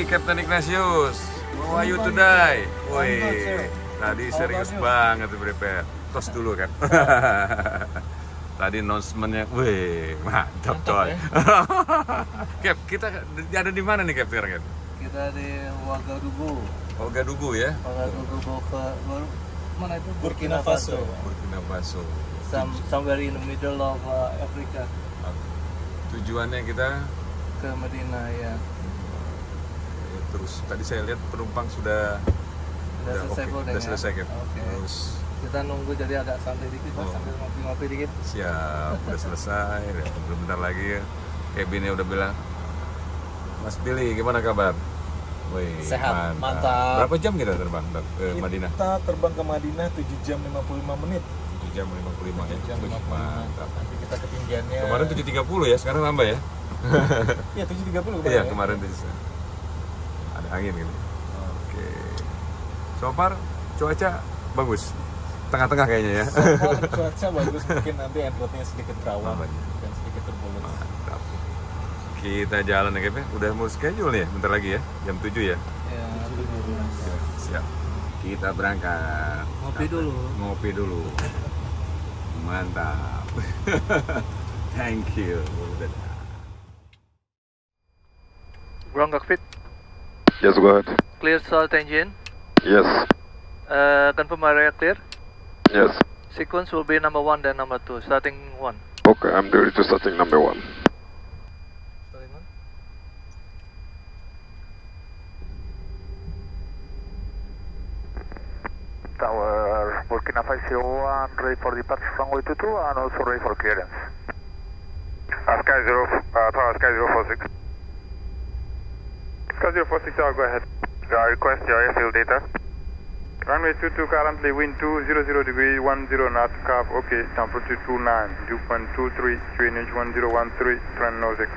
Kapten Ignatius. How are you today? Woi, tadi serius banget tuh prepare. Tos dulu kan. Tadi announcement-nya, wih, mantap coy. Cap, kita ada di mana nih Cap sekarang? Kita di Ouagadougou. Ouagadougou ya? Ouagadougou ke mana itu? Burkina Faso. Burkina Faso. Somewhere in the middle of Africa. Tujuannya kita ke Madinah ya. Terus tadi saya lihat penumpang sudah selesai Cap. Terus kita nunggu jadi agak santai dikit sambil ngopi-ngopi dikit. Siap, udah selesai. Bentar lagi cabinnya udah bilang, Mas Billy gimana kabar? Wih, sehat, mantap. Berapa jam kita terbang ke Madinah? Kita terbang ke Madinah 7 jam 55 menit. 7 jam 55 ya? Mantap. Nanti kita ketinggiannya... Kemarin 7.30 ya, sekarang nambah ya? Iya, 7.30 kemarin. Iya, kemarin ya? Ada angin gitu. Oke. So far, cuaca bagus? Tengah-tengah kayaknya ya? So far, cuaca bagus, mungkin nanti enroute-nya sedikit rawan dan sedikit turbulence. Mantap. Kita jalan ya Cap ya? Udah mau schedule nih ya? Bentar lagi ya? Jam 7 ya? Ya, 7. Siap. Kita berangkat. Ngopi dulu. Mantap. Thank you. Ground cockpit. Yes, go ahead. Clear start engine. Yes. Confirm area clear. Yes. Sequence will be number 1 then number 2. Starting 1. Okay, I'm ready to starting number 1. Starting 1. Tower Burkina Faso 1 ready for departure runway 22 and also ready for clearance. Tower Sky 046. Sky 046 Tower, go ahead. Request your airfield data. Runway 22 currently wind 200 degree 10 knot curve, okay, temperature 29, dew point 23, QNH 1013, trend nose X.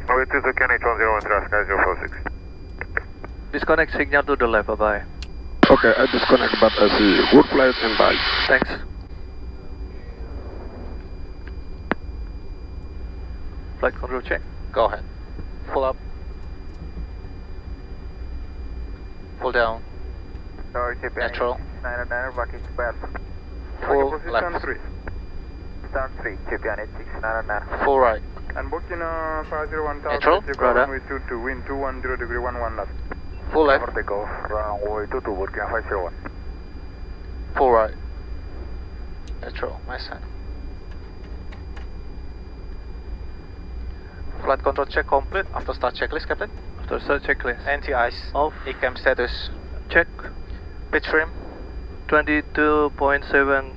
Runway 22 QNH 1013, Sky 046. Disconnect signal to the left, bye-bye. Okay, I disconnect, but I see good flight and bye. Thanks. Flight control check. Go ahead. Full up. Full down. Natural. 909, back is bad. Full left. Turn 3, Japan 8699. Full right. And Burkina 501 Natural, radar. Runway 22, wind 210 degree 11 knot. Full left. Takeoff, runway 22, Burkina 501. Full right. Natural, my side. Flight control check complete. After start checklist, Captain. After start checklist. Anti-ice. Off. ECAM status. Check. Pitch trim. 22.7.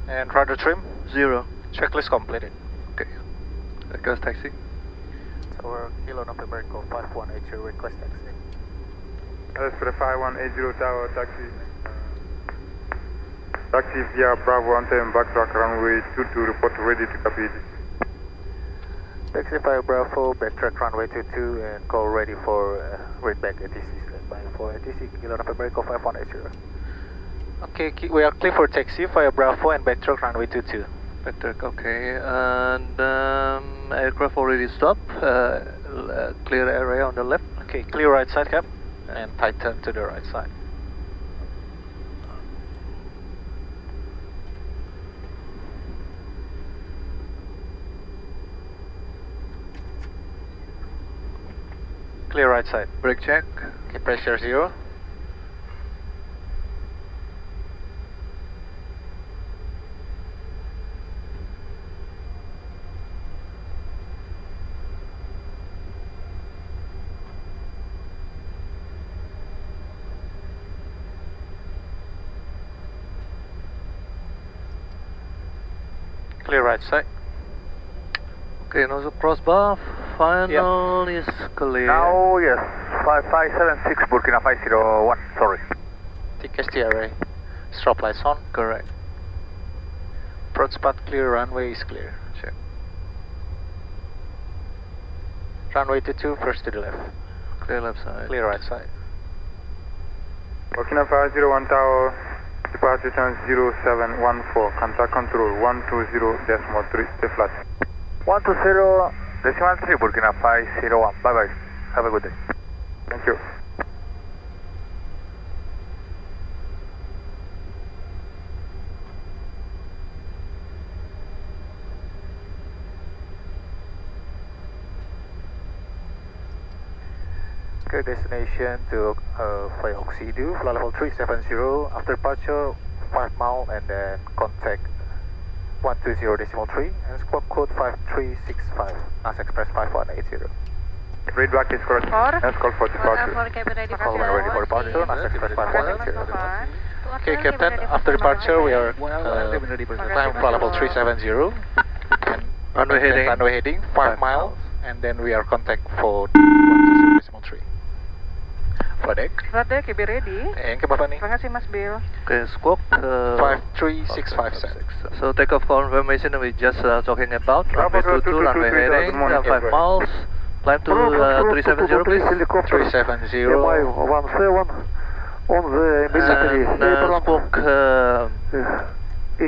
And rudder trim. 0. Checklist completed. Okay. Request taxi. Tower Kilo November Echo 5180, request taxi. That's for the 5180 Tower, taxi. Taxi via Bravo Anthem backtrack runway 22, report ready to copy. Taxi via Bravo, backtrack runway 22 and call ready for read back ATC. Standby for ATC Kilo November Echo 5180. Okay, we are clear for taxi via Bravo and backtrack runway 22. Backtrack, okay. And aircraft already stopped. Clear area on the left. Okay, clear right side, Cap. And tight turn to the right side. Clear right side. Brake check. Okay, pressure 0. Clear right side. Okay, nozzle crossbar. Final is clear. Now, yes. 5576 Burkina 501. Sorry. TKST array. Strobe lights on. Correct. Approach path clear. Runway is clear. Check. Runway 22, first to the left. Clear left side. Clear right side. Burkina 501 Tower, departure chance 0714, contact control 120.3, stay flat. 120.3 Burkina 501, bye bye. Have a good day. Thank you. Okay, destination to fly Ouagadougou, flight level 370. After departure, 5 miles and then contact 120.3 and squawk code 5365. NASA Express 5180. Read back is correct. Let's call for departure. Call when ready for departure, NASA Express 5180. Okay, Captain, after departure we are time flight level 370 and runway heading 5 miles and then we are contact for 120.3. Flight deck, be ready. Thank you, Bapak nih. Terima kasih, Mas Bill. Okay, squawk 53657. So takeoff confirmation we just talking about. Runway 22, runway heading 5 miles. Climb to 370 please. 370. On the military. And squawk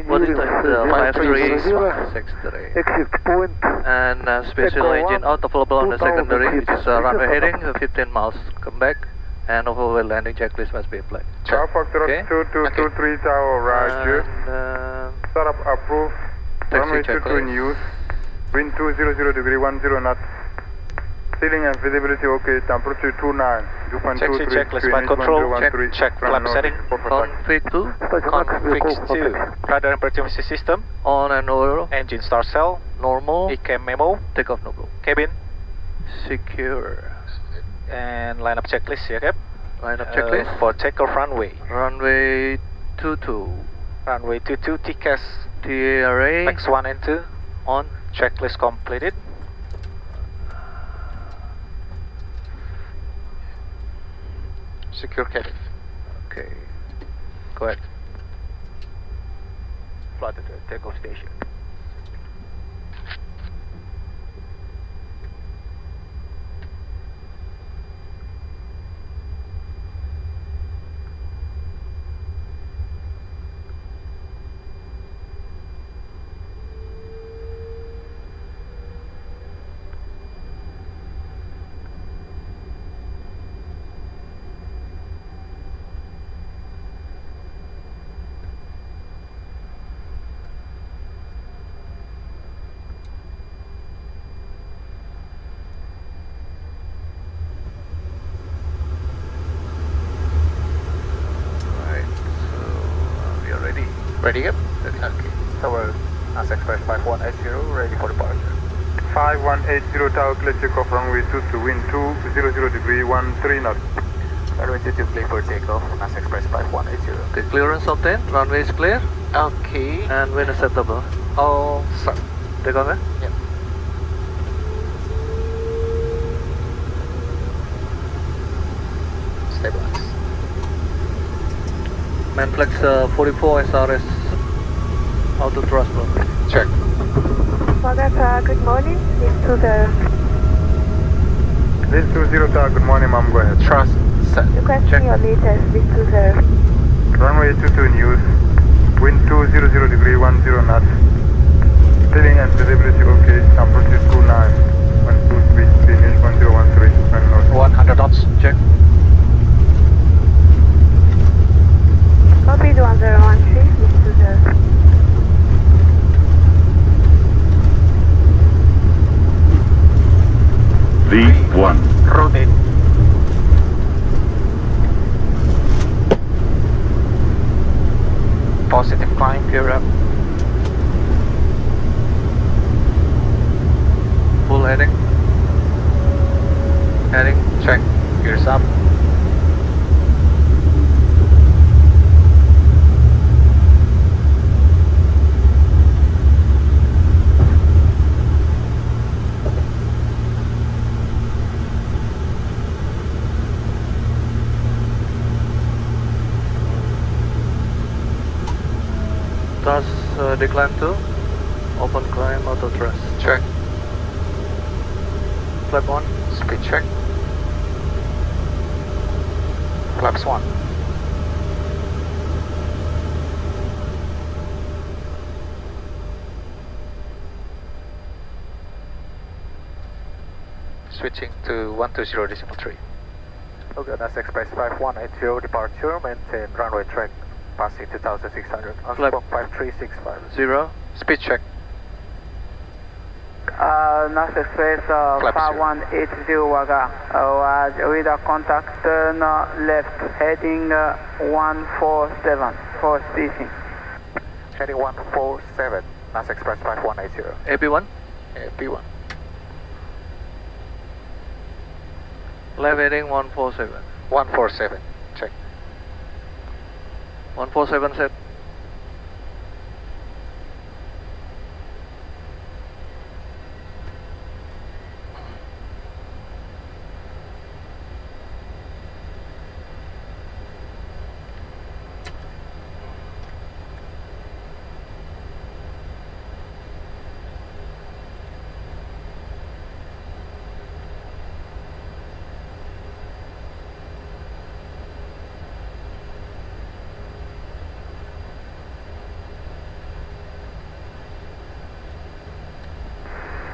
what is that? 5363. Exit point. And special engine out available on the secondary, which is runway heading 15 miles. Come back. And overall landing checklist must be applied. Tower Foxtrot 2223 Tower, Roger. Startup approved. Runway 22 in use. Wind 200 degree 10 knots. Ceiling and visibility okay. Temperature 29. Taxi checklist by control. Check flap setting. Config 2. Config 2. Radar emergency system. On and over. Engine start cell. Normal. ECAM memo. Takeoff no go. Cabin. Secure. And line up checklist, yeah, Cap? Line up checklist. For takeoff runway. Runway 22. Runway 22, TCAS. TRA. X1 and 2. On. Checklist completed. Secure cabin. Okay. Go ahead. Fly to the takeoff station. Ready up? Okay. Tower NASA Express 5180, ready for departure. 5180 Tower, clear takeoff runway 22, wind 200 degree 13 knots. Runway 22 clear for takeoff, NASA Express 5180. Okay, clearance obtained, runway is clear. Okay. And wind acceptable. All set. Take off, eh? Yep. Stabilize. Manflex 44 SRS auto thrust bro. Check. Good morning. This 20 Tower, good morning ma'am, go ahead. Thrust set. Requesting your latest, this 20. Runway 22 in use. Wind 200 degree 10 knots. Ceiling and visibility okay. Temperature 29. 123, finish 1013. 100 knots. Check. Copy 1013, this 20. V1. Rotate. Positive climb, gear up. Full heading. Heading. Check. Gears up. Thrust decline to open climb auto thrust. Check. Flap 1. Speed check. Flaps 1. switching to 120.3. Okay, that's Express 5180 departure, maintain runway track, passing 2600. Flight 5365. 0. Speed check. Nas Express 5180 Waga was with a contact turn left heading 147 for speaking. Heading 147, Nas Express 5180. AP1. AP1. Left heading 147. 147, check. 147 set.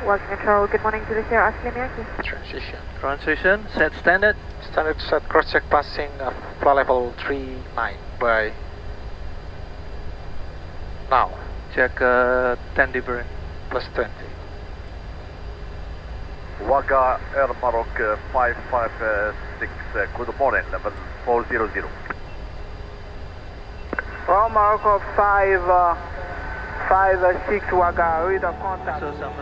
Was Metro, good morning to the here, Ashley Miyaki. Transition. Transition. Set standard. Standard set, cross check passing flight level 39 by now. Check 10 deeper. Plus 20. Waga Air Maroc 556, good morning, level 400. From Morocco 556 Waga with a contact. So some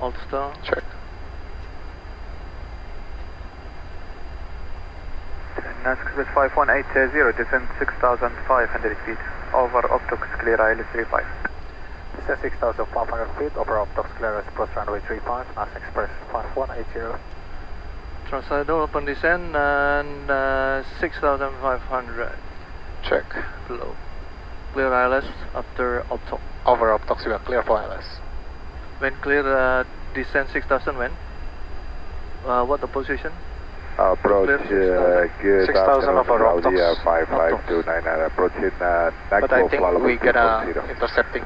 Ulster. Check. Nas Express 5180, descend 6,500 feet. Over optics clear ILS 35. Descend 6,500 feet, over optics clear approach runway 35, Nas Express 5180. Transitor open descent and 6,500. Check. Below. Clear ILS after optic. Over optics we are clear for ILS. When clear descent 6,000 when? What the position? Approach, good 6,000 afternoon, over Saudi optics. 5529, approaching But I Nagpo, think Kuala we Lumpur gonna 0. intercepting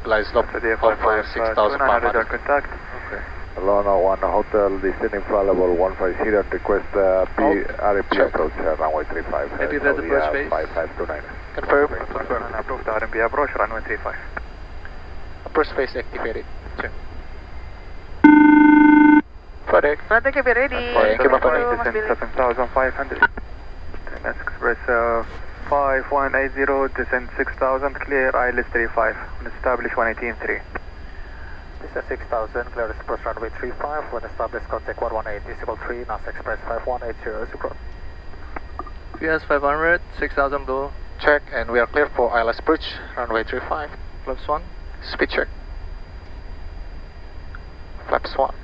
glide slope over 6,500. Contact. Okay. Lona 1 Hotel, descending flight level 150 and request RMP approach, runway 35. Maybe that's approach phase. 5529. Confirm. Approved RMP approach, runway 35. Approach phase activated. Check. FedEx. Thank you, be ready. Thank you, Must be 7,500. Wenas Express 5180, descend 6,000, clear ILS 35, establish 118.3. This is 6,000, clear approach runway 35, when established contact 118, decibel 3, NASA Express 5180, super. PS 500, 6,000 blue. Check, and we are clear for ILS approach, runway 35. Flaps 1. Speed check. Flaps 1.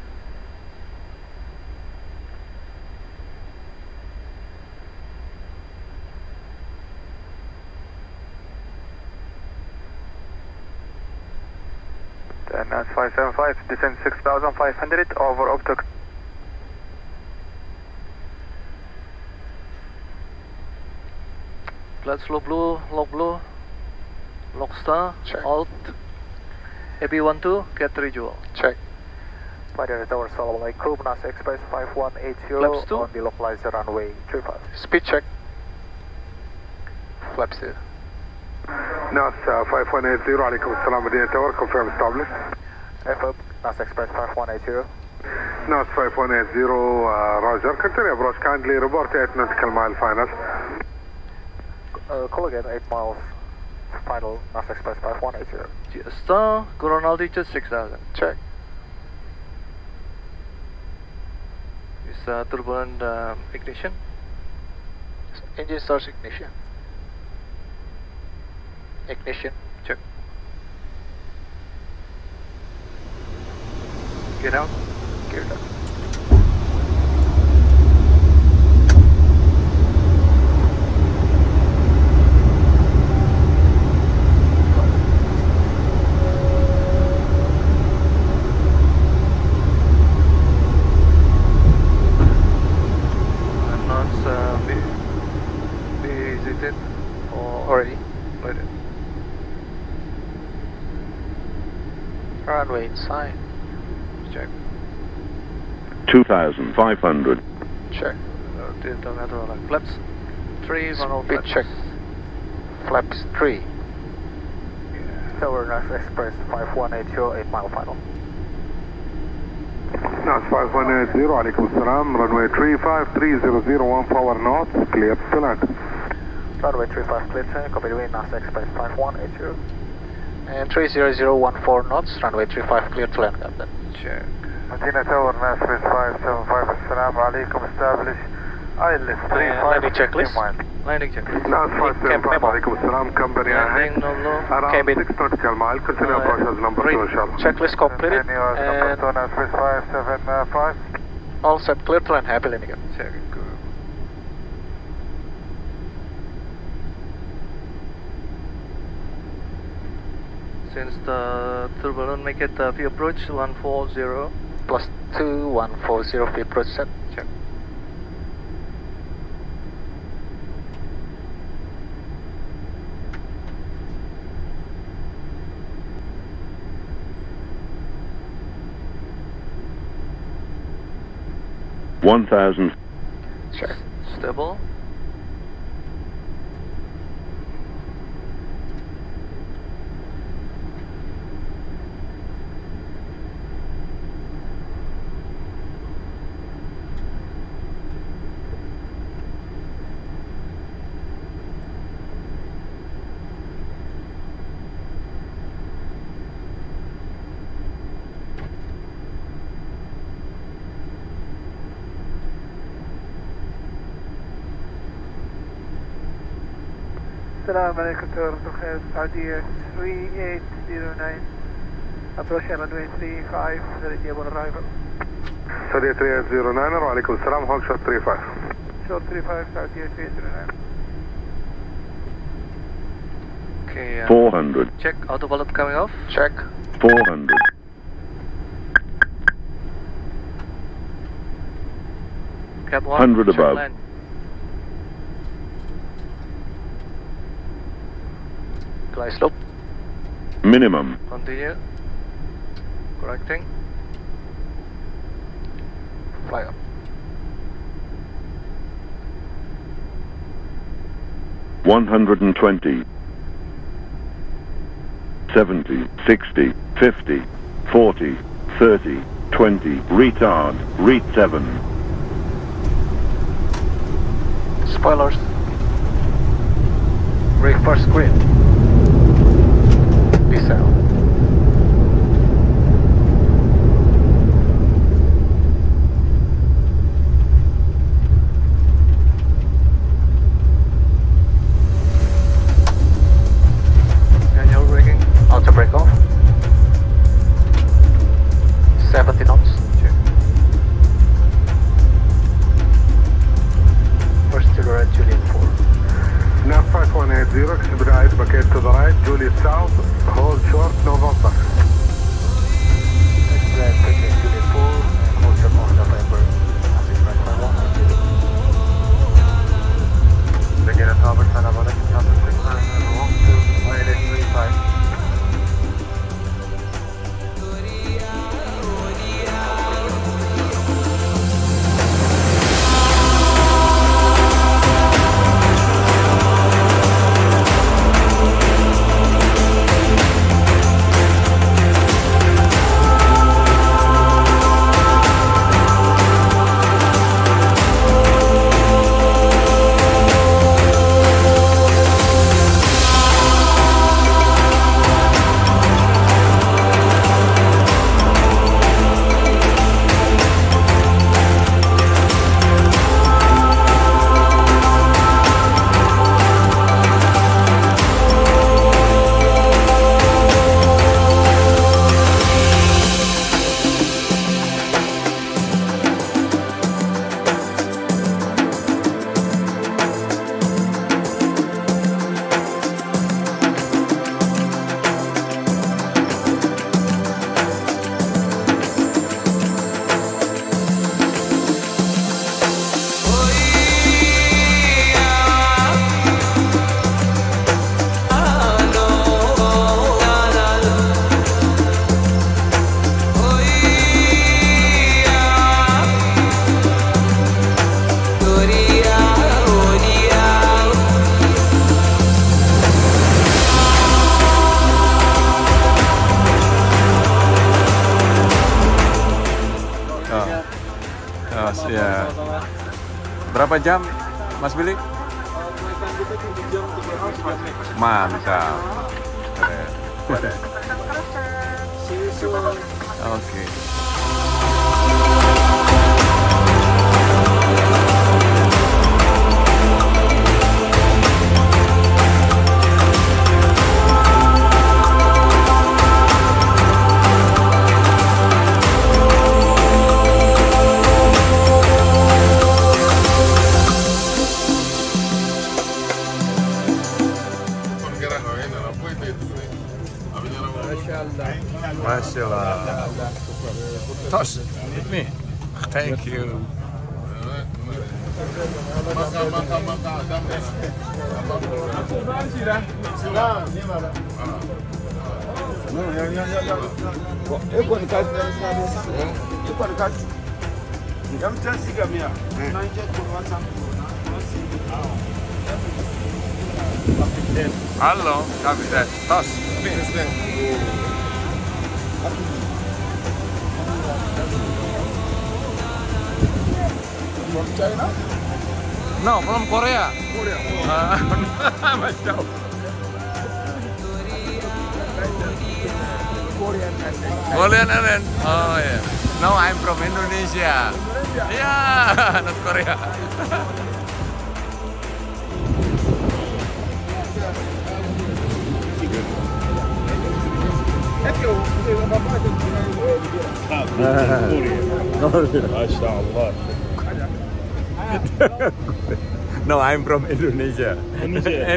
Nas 575, descend 6,500, over Octo. Flaps low blue, lock star, Check. alt, AB12, get 3 jewel. Check. Madinah Tower, Salam Alaikum, NASA Express 5180 Flaps 2. on the localizer runway 35. Speed check. Flaps 2. Nas 5180, alaikum assalam, Madinah Tower, confirm established. FF, NASA Express 5180. Nas 5180, Roger, continue approach, kindly report 8 nautical mile final. Call again, 8 miles, final, NASA Express 5180. Star, ground altitude 6,000. Check. Is turbulent ignition. Engine source ignition. Ignition. Check. Get out. Gear down. Be exited or Already. ready. Runway inside. Check. 2,500. Check. Flaps 3, 1 Speed check. Flaps 3. Tower NASA Express 5180, 8 mile final. Nas 5180, alaikum assalam, runway 35, 3001 power knots, clear to land. Runway 35 clear to copy the wind, NASA Express 5180. And 30014 knots, runway 35 clear to land, Captain. Check. Madinah Tower, NASA Express 575, assalamu alaikum, establish ILS 35. Landing checklist. Landing checklist. Nas 575, alaikum assalam, company Landing no low. around Cabin. 6 nautical mile, continue approach as number 2 inshallah. Checklist completed. And NASA Express 575. all set, clear to land, happy landing. Check. Good. Since the turbulent, make it V approach 140. Plus 2140 feet approach set. Check. Check. Stable. السلام عليكم دكتور الخير السعودية 3809 approach runway 35 ready on arrival. Saudi 3809, alaikum assalam, hold short 35. Short 35 Saudi 3809. Okay. 400. Check. Autopilot coming off. Check. 400. Cap 1. 100 check above. Land. Glide slope. minimum. Continue. Correcting. Fly up. $120, 70, 60, 50, 40, 30, 20, retard, read 7. Spoilers. Brake first green. Diesel. Manual braking. Auto brake off. 70 knots. Check. First to the right, Juliet 4. Nav 5180, expedite bucket to the right, Juliet South, hold short, November. Expedite bucket Juliet 4 and hold short on November. Assist right 51. Begin at Albert Sanabada, Captain 69, walk to 1835. Ya. Berapa jam, Mas Billy? Mantap. Keren. Oke. Mashallah. Toss with me. Thank you. Halo, Kapten. Toss. From China? No, from Korea. Korea. Masya Allah. Korean Airlines. Oh yeah. No, I'm from Indonesia. Yeah, not Korea. No, I'm from Indonesia. Indonesia.